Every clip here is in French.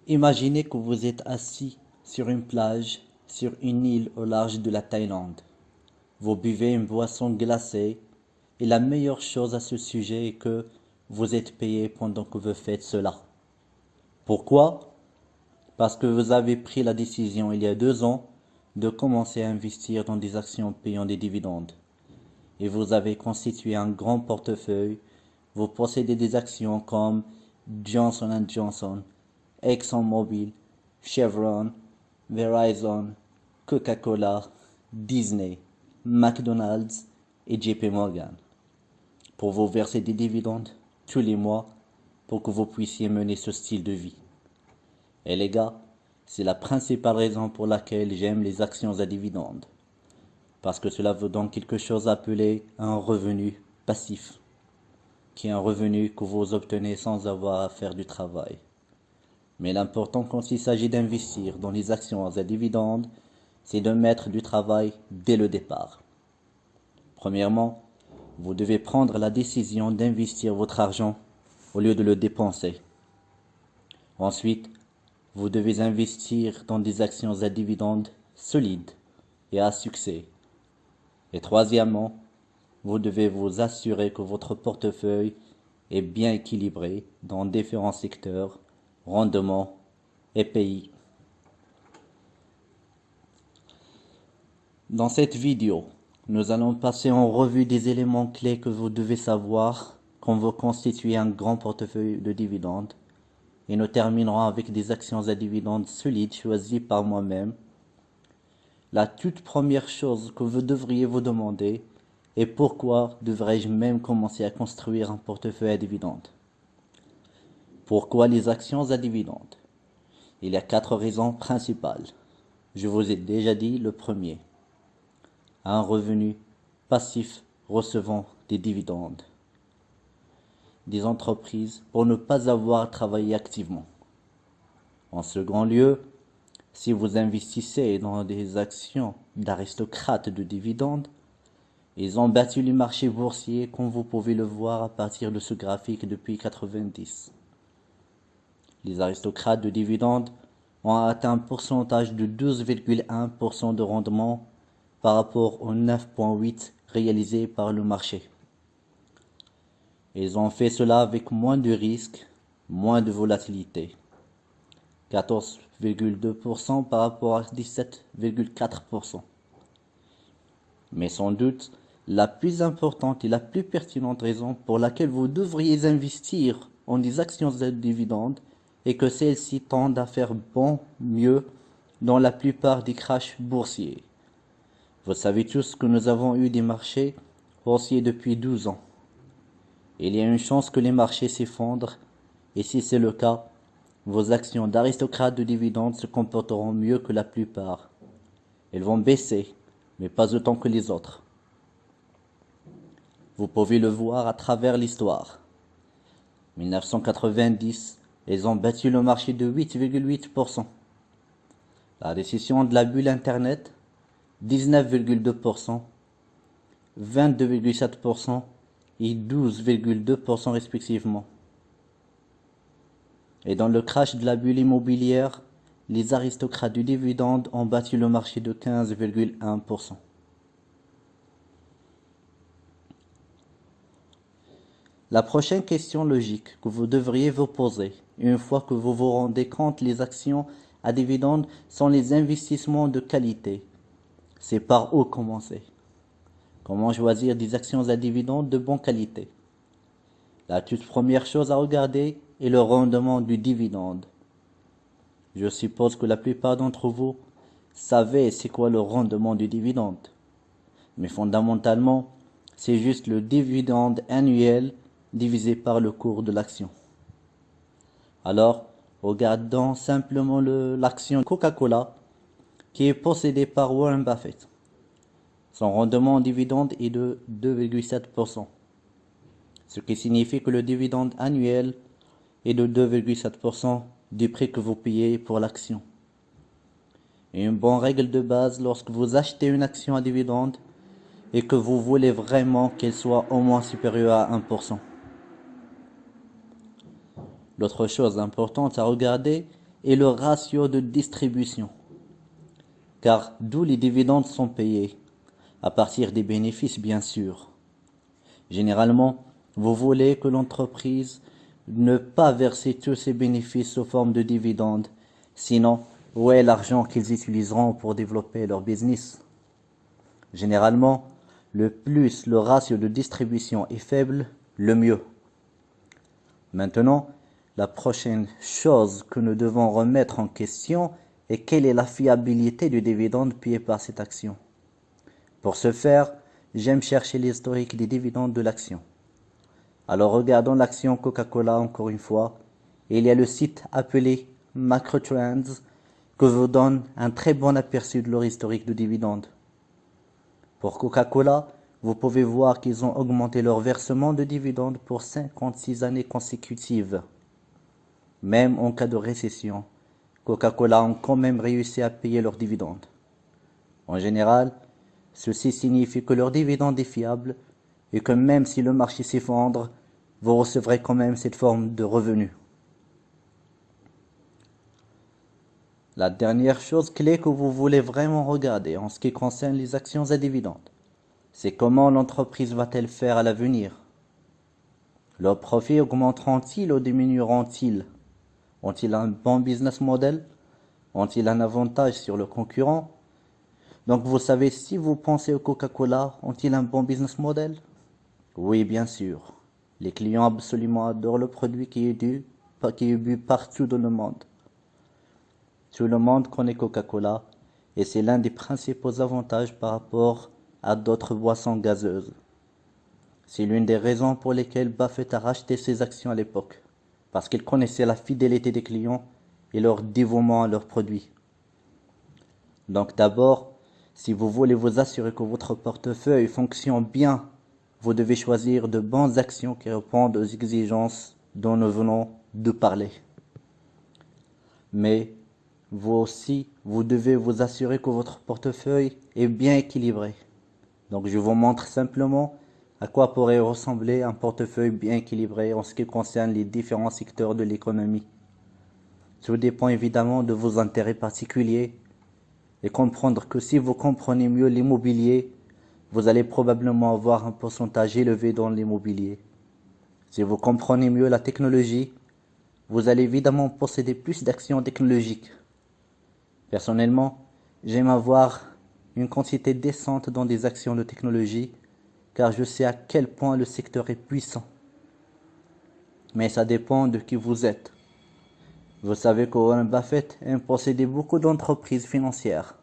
Imaginez que vous êtes assis sur une plage, sur une île au large de la Thaïlande. Vous buvez une boisson glacée et la meilleure chose à ce sujet est que vous êtes payé pendant que vous faites cela. Pourquoi? Parce que vous avez pris la décision il y a 2 ans de commencer à investir dans des actions payant des dividendes. Et vous avez constitué un grand portefeuille. Vous possédez des actions comme Johnson & Johnson, ExxonMobil, Chevron, Verizon, Coca-Cola, Disney, McDonald's et JP Morgan pour vous verser des dividendes tous les mois pour que vous puissiez mener ce style de vie. Et les gars, c'est la principale raison pour laquelle j'aime les actions à dividendes. Parce que cela vous donne quelque chose appelé un revenu passif, qui est un revenu que vous obtenez sans avoir à faire du travail. Mais l'important quand il s'agit d'investir dans les actions à dividendes, c'est de mettre du travail dès le départ. Premièrement, vous devez prendre la décision d'investir votre argent au lieu de le dépenser. Ensuite, vous devez investir dans des actions à dividendes solides et à succès. Et troisièmement, vous devez vous assurer que votre portefeuille est bien équilibré dans différents secteurs, rendements et pays. Dans cette vidéo, nous allons passer en revue des éléments clés que vous devez savoir quand vous constituez un grand portefeuille de dividendes. Et nous terminerons avec des actions à dividendes solides choisies par moi-même. La toute première chose que vous devriez vous demander est pourquoi devrais-je même commencer à construire un portefeuille à dividendes? Pourquoi les actions à dividendes? Il y a 4 raisons principales. Je vous ai déjà dit le premier. Un revenu passif recevant des dividendes des entreprises pour ne pas avoir travaillé activement. En second lieu, si vous investissez dans des actions d'aristocrates de dividendes, ils ont battu les marchés boursiers comme vous pouvez le voir à partir de ce graphique depuis 90. Les aristocrates de dividendes ont atteint un pourcentage de 12,1% de rendement par rapport au 9,8% réalisé par le marché. Ils ont fait cela avec moins de risques, moins de volatilité. 14,2% par rapport à 17,4%. Mais sans doute, la plus importante et la plus pertinente raison pour laquelle vous devriez investir en des actions de dividendes est que celles-ci tendent à faire mieux dans la plupart des crashs boursiers. Vous savez tous que nous avons eu des marchés boursiers depuis 12 ans. Il y a une chance que les marchés s'effondrent, et si c'est le cas, vos actions d'aristocrates de dividendes se comporteront mieux que la plupart. Elles vont baisser, mais pas autant que les autres. Vous pouvez le voir à travers l'histoire. 1990, elles ont battu le marché de 8,8%. La récession de la bulle Internet, 19,2%, 22,7%, et 12,2% respectivement. Et dans le crash de la bulle immobilière, les aristocrates du dividende ont battu le marché de 15,1%. La prochaine question logique que vous devriez vous poser, une fois que vous vous rendez compte que les actions à dividendes sont les investissements de qualité, c'est par où commencer? Comment choisir des actions à dividendes de bonne qualité? La toute première chose à regarder est le rendement du dividende. Je suppose que la plupart d'entre vous savez c'est quoi le rendement du dividende. Mais fondamentalement, c'est juste le dividende annuel divisé par le cours de l'action. Alors, regardons simplement l'action Coca-Cola qui est possédée par Warren Buffett. Son rendement en dividende est de 2,7%, ce qui signifie que le dividende annuel est de 2,7% du prix que vous payez pour l'action. Et une bonne règle de base lorsque vous achetez une action à dividende est que vous voulez vraiment qu'elle soit au moins supérieure à 1%. L'autre chose importante à regarder et le ratio de distribution. Car d'où les dividendes sont payés, à partir des bénéfices bien sûr. Généralement, vous voulez que l'entreprise ne pas verser tous ses bénéfices sous forme de dividendes, sinon où est l'argent qu'ils utiliseront pour développer leur business? Généralement, le plus le ratio de distribution est faible, le mieux. Maintenant, la prochaine chose que nous devons remettre en question est quelle est la fiabilité du dividende payé par cette action. Pour ce faire, j'aime chercher l'historique des dividendes de l'action. Alors regardons l'action Coca-Cola encore une fois. Il y a le site appelé MacroTrends que vous donne un très bon aperçu de leur historique de dividendes. Pour Coca-Cola, vous pouvez voir qu'ils ont augmenté leur versement de dividendes pour 56 années consécutives. Même en cas de récession, Coca-Cola ont quand même réussi à payer leurs dividendes. En général, ceci signifie que leur dividende est fiable et que même si le marché s'effondre, vous recevrez quand même cette forme de revenu. La dernière chose clé que vous voulez vraiment regarder en ce qui concerne les actions à dividendes, c'est comment l'entreprise va-t-elle faire à l'avenir. Leurs profits augmenteront-ils ou diminueront-ils? Ont-ils un bon business model? Ont-ils un avantage sur le concurrent? Donc vous savez, si vous pensez au Coca-Cola, ont-ils un bon business model? Oui, bien sûr. Les clients absolument adorent le produit qui est bu partout dans le monde. Tout le monde connaît Coca-Cola et c'est l'un des principaux avantages par rapport à d'autres boissons gazeuses. C'est l'une des raisons pour lesquelles Buffett a racheté ses actions à l'époque, parce qu'il connaissait la fidélité des clients et leur dévouement à leurs produits. Donc d'abord, si vous voulez vous assurer que votre portefeuille fonctionne bien, vous devez choisir de bonnes actions qui répondent aux exigences dont nous venons de parler. Mais vous aussi, vous devez vous assurer que votre portefeuille est bien équilibré. Donc je vous montre simplement à quoi pourrait ressembler un portefeuille bien équilibré en ce qui concerne les différents secteurs de l'économie. Tout dépend évidemment de vos intérêts particuliers et comprendre que si vous comprenez mieux l'immobilier, vous allez probablement avoir un pourcentage élevé dans l'immobilier. Si vous comprenez mieux la technologie, vous allez évidemment posséder plus d'actions technologiques. Personnellement, j'aime avoir une quantité décente dans des actions de technologie car je sais à quel point le secteur est puissant. Mais ça dépend de qui vous êtes. Vous savez que Warren Buffett aime posséder beaucoup d'entreprises financières.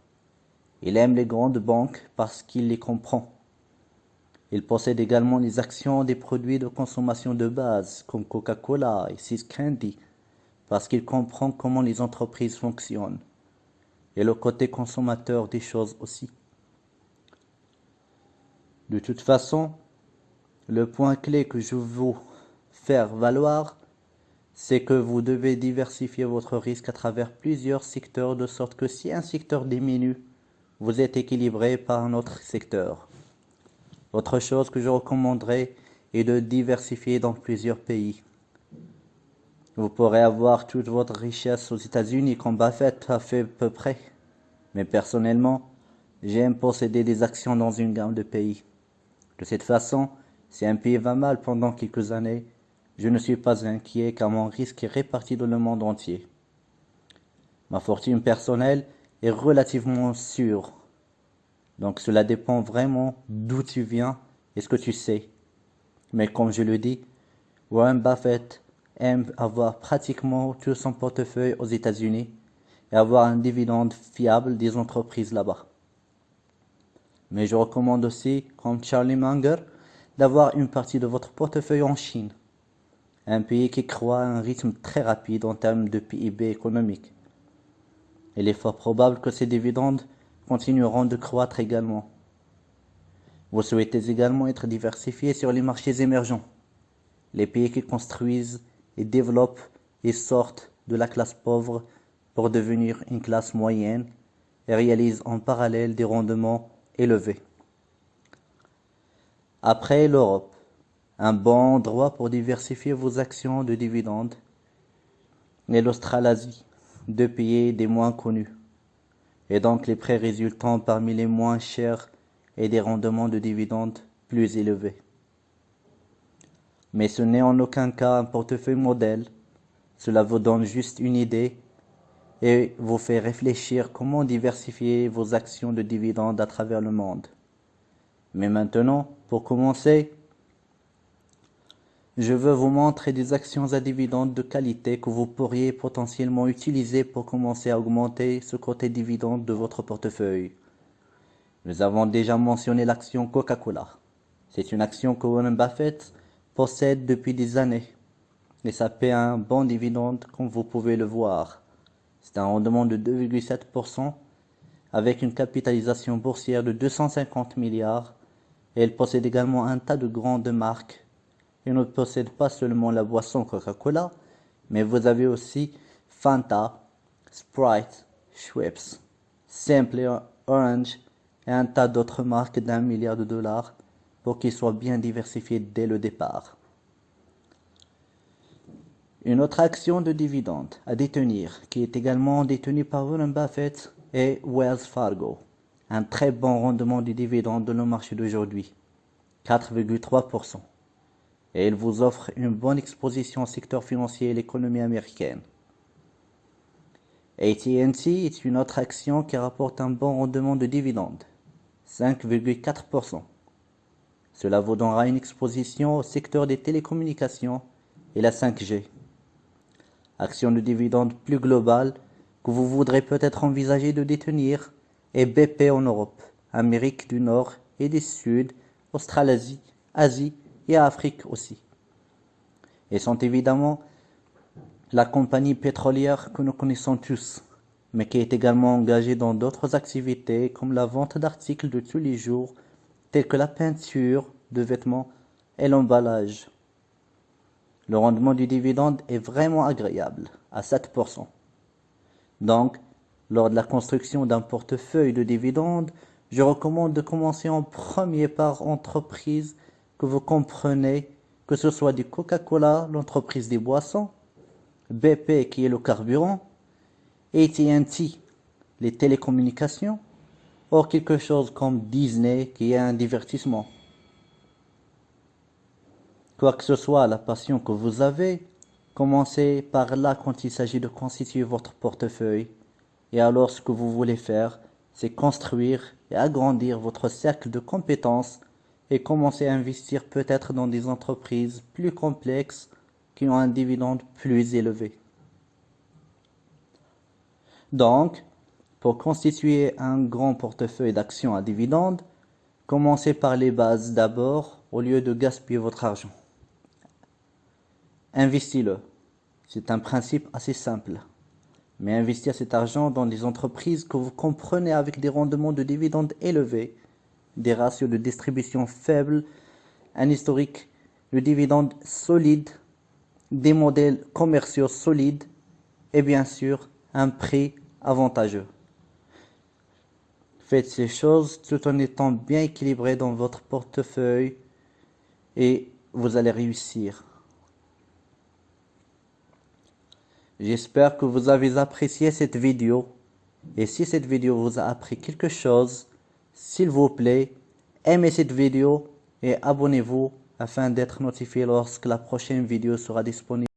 Il aime les grandes banques parce qu'il les comprend. Il possède également les actions des produits de consommation de base comme Coca-Cola et SeaCandy parce qu'il comprend comment les entreprises fonctionnent et le côté consommateur des choses aussi. De toute façon, le point clé que je veux faire valoir, c'est que vous devez diversifier votre risque à travers plusieurs secteurs de sorte que si un secteur diminue, vous êtes équilibré par un autre secteur. Autre chose que je recommanderais est de diversifier dans plusieurs pays. Vous pourrez avoir toute votre richesse aux États-Unis comme Buffett a fait à peu près. Mais personnellement, j'aime posséder des actions dans une gamme de pays. De cette façon, si un pays va mal pendant quelques années, je ne suis pas inquiet car mon risque est réparti dans le monde entier. Ma fortune personnelle est relativement sûre. Donc cela dépend vraiment d'où tu viens et ce que tu sais. Mais comme je le dis, Warren Buffett aime avoir pratiquement tout son portefeuille aux États-Unis et avoir un dividende fiable des entreprises là-bas. Mais je recommande aussi, comme Charlie Munger, d'avoir une partie de votre portefeuille en Chine, un pays qui croît à un rythme très rapide en termes de PIB économique. Il est fort probable que ces dividendes continueront de croître également. Vous souhaitez également être diversifié sur les marchés émergents, les pays qui construisent et développent et sortent de la classe pauvre pour devenir une classe moyenne et réalisent en parallèle des rendements élevés. Après l'Europe, un bon endroit pour diversifier vos actions de dividendes est l'Australasie. de payer des moins connus, et donc les prêts résultant parmi les moins chers et des rendements de dividendes plus élevés. Mais ce n'est en aucun cas un portefeuille modèle, cela vous donne juste une idée et vous fait réfléchir comment diversifier vos actions de dividendes à travers le monde. Mais maintenant, pour commencer, je veux vous montrer des actions à dividendes de qualité que vous pourriez potentiellement utiliser pour commencer à augmenter ce côté dividende de votre portefeuille. Nous avons déjà mentionné l'action Coca-Cola. C'est une action que Warren Buffett possède depuis des années et ça paie un bon dividende comme vous pouvez le voir. C'est un rendement de 2,7% avec une capitalisation boursière de 250 milliards et elle possède également un tas de grandes marques. Elle ne possède pas seulement la boisson Coca-Cola, mais vous avez aussi Fanta, Sprite, Schweppes, Simply Orange et un tas d'autres marques d'1 milliard de dollars pour qu'ils soient bien diversifiés dès le départ. Une autre action de dividende à détenir, qui est également détenue par Warren Buffett, est Wells Fargo. Un très bon rendement du dividende de le marché d'aujourd'hui, 4,3%. Et il vous offre une bonne exposition au secteur financier et l'économie américaine. AT&T est une autre action qui rapporte un bon rendement de dividende, 5,4%. Cela vous donnera une exposition au secteur des télécommunications et la 5G. Action de dividende plus globale que vous voudrez peut-être envisager de détenir est BP en Europe, Amérique du Nord et du Sud, Australie, Asie et Afrique aussi. Et sont évidemment la compagnie pétrolière que nous connaissons tous, mais qui est également engagée dans d'autres activités comme la vente d'articles de tous les jours, tels que la peinture de vêtements et l'emballage. Le rendement du dividende est vraiment agréable, à 7%. Donc, lors de la construction d'un portefeuille de dividendes, je recommande de commencer en premier par entreprise que vous comprenez, que ce soit du Coca-Cola, l'entreprise des boissons, BP qui est le carburant, AT&T, les télécommunications, ou quelque chose comme Disney qui est un divertissement. Quoi que ce soit la passion que vous avez, commencez par là quand il s'agit de constituer votre portefeuille. Et alors ce que vous voulez faire, c'est construire et agrandir votre cercle de compétences et commencer à investir peut-être dans des entreprises plus complexes qui ont un dividende plus élevé. Donc, pour constituer un grand portefeuille d'actions à dividendes, commencez par les bases d'abord au lieu de gaspiller votre argent. Investissez-le. C'est un principe assez simple. Mais investir cet argent dans des entreprises que vous comprenez avec des rendements de dividendes élevés, des ratios de distribution faibles, un historique de dividendes solide, des modèles commerciaux solides et bien sûr un prix avantageux. Faites ces choses tout en étant bien équilibré dans votre portefeuille et vous allez réussir. J'espère que vous avez apprécié cette vidéo et si cette vidéo vous a appris quelque chose, s'il vous plaît, aimez cette vidéo et abonnez-vous afin d'être notifié lorsque la prochaine vidéo sera disponible.